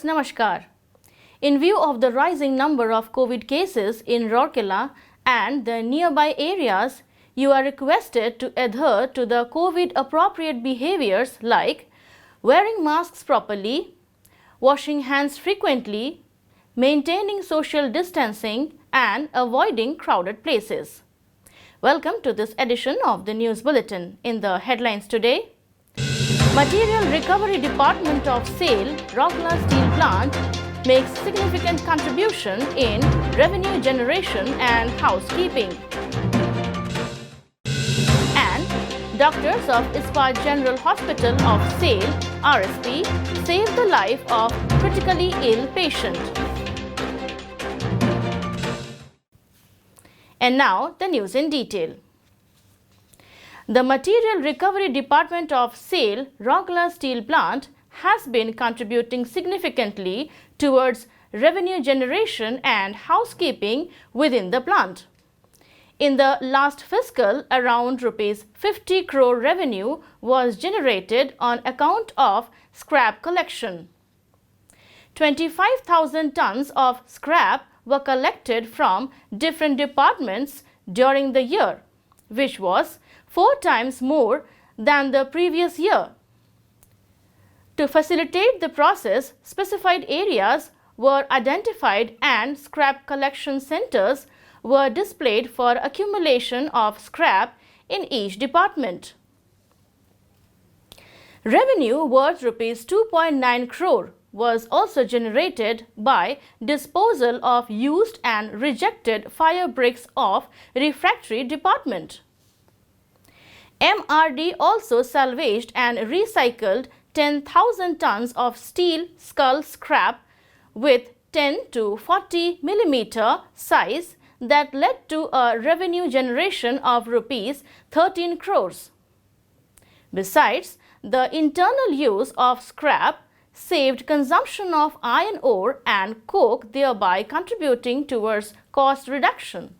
Namaskar. In view of the rising number of COVID cases in Rourkela and the nearby areas, you are requested to adhere to the COVID-appropriate behaviors like wearing masks properly, washing hands frequently, maintaining social distancing and avoiding crowded places. Welcome to this edition of the News Bulletin. In the headlines today, Material Recovery Department of SAIL, Rourkela Steel Plant makes significant contribution in revenue generation and housekeeping. And doctors of Ispat General Hospital of SAIL, RSP, saved the life of critically ill patient. And now the news in detail. The Material Recovery Department of SAIL, Rourkela Steel Plant, has been contributing significantly towards revenue generation and housekeeping within the plant. In the last fiscal, around Rs 50 crore revenue was generated on account of scrap collection. 25,000 tons of scrap were collected from different departments during the year, which was 4 times more than the previous year. To facilitate the process, specified areas were identified and scrap collection centers were displayed for accumulation of scrap in each department. Revenue worth Rs 2.9 crore was also generated by disposal of used and rejected fire bricks of refractory department. MRD also salvaged and recycled 10,000 tons of steel skull scrap with 10 to 40 millimeter size that led to a revenue generation of Rs 13 crores. Besides, the internal use of scrap saved consumption of iron ore and coke, thereby contributing towards cost reduction.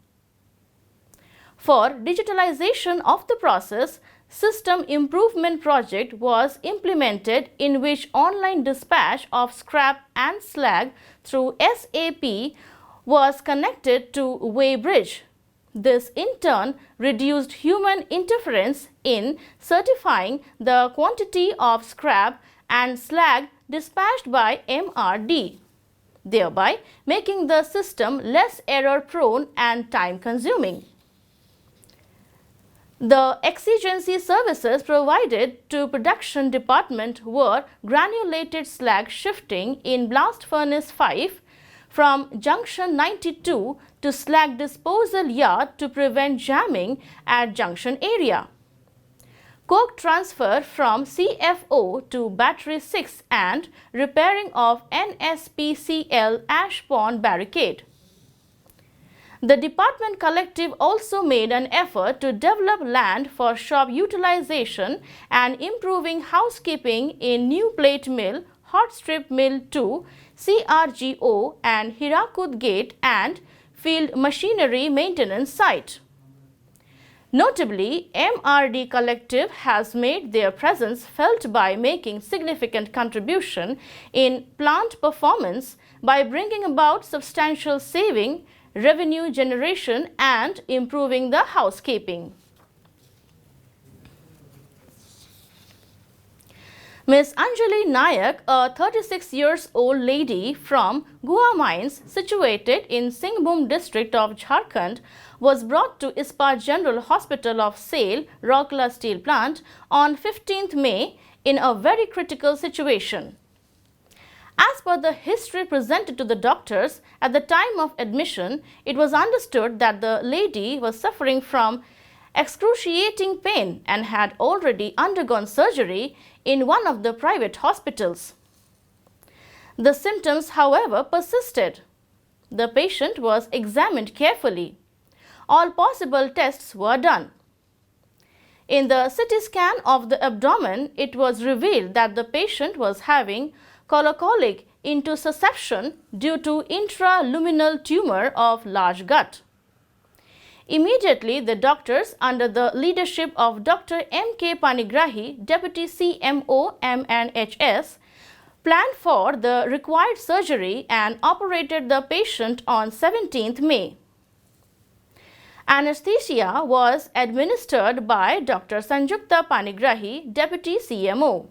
For digitalization of the process, system improvement project was implemented in which online dispatch of scrap and slag through SAP was connected to weighbridge. This in turn reduced human interference in certifying the quantity of scrap and slag dispatched by MRD, thereby making the system less error-prone and time-consuming. The exigency services provided to production department were granulated slag shifting in blast furnace 5 from junction 92 to slag disposal yard to prevent jamming at junction area. Coke transfer from CFO to battery 6 and repairing of NSPCL ash pond barricade. The department collective also made an effort to develop land for shop utilization and improving housekeeping in New Plate Mill, Hot Strip Mill 2, CRGO and Hirakud Gate and Field Machinery Maintenance Site. Notably, MRD Collective has made their presence felt by making significant contribution in plant performance by bringing about substantial saving, revenue generation and improving the housekeeping. Ms. Anjali Nayak, a 36-year-old lady from Gua Mines situated in Singhbhum district of Jharkhand, was brought to Ispat General Hospital of SAIL, Rourkela Steel Plant on 15th May in a very critical situation. As per the history presented to the doctors, at the time of admission, it was understood that the lady was suffering from excruciating pain and had already undergone surgery in one of the private hospitals. The symptoms, however, persisted. The patient was examined carefully. All possible tests were done. In the CT scan of the abdomen, it was revealed that the patient was having colocolic intussusception due to intraluminal tumor of large gut. Immediately, the doctors, under the leadership of Dr. M.K. Panigrahi, Deputy CMO M&HS, planned for the required surgery and operated the patient on 17th May. Anesthesia was administered by Dr. Sanjukta Panigrahi, Deputy CMO.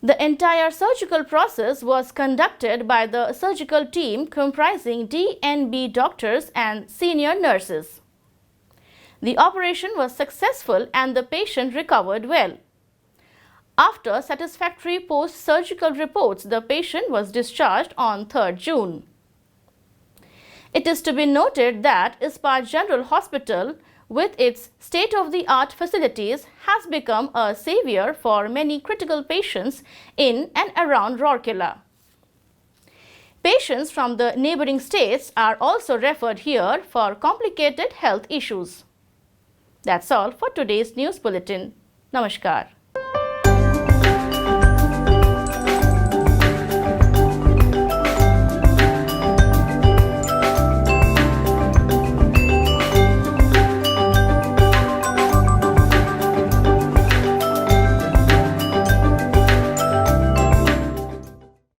The entire surgical process was conducted by the surgical team comprising DNB doctors and senior nurses. The operation was successful and the patient recovered well. After satisfactory post-surgical reports, the patient was discharged on 3rd June. It is to be noted that Ispat General Hospital, with its state-of-the-art facilities, has become a savior for many critical patients in and around Rourkela. Patients from the neighboring states are also referred here for complicated health issues. That's all for today's news bulletin. Namaskar.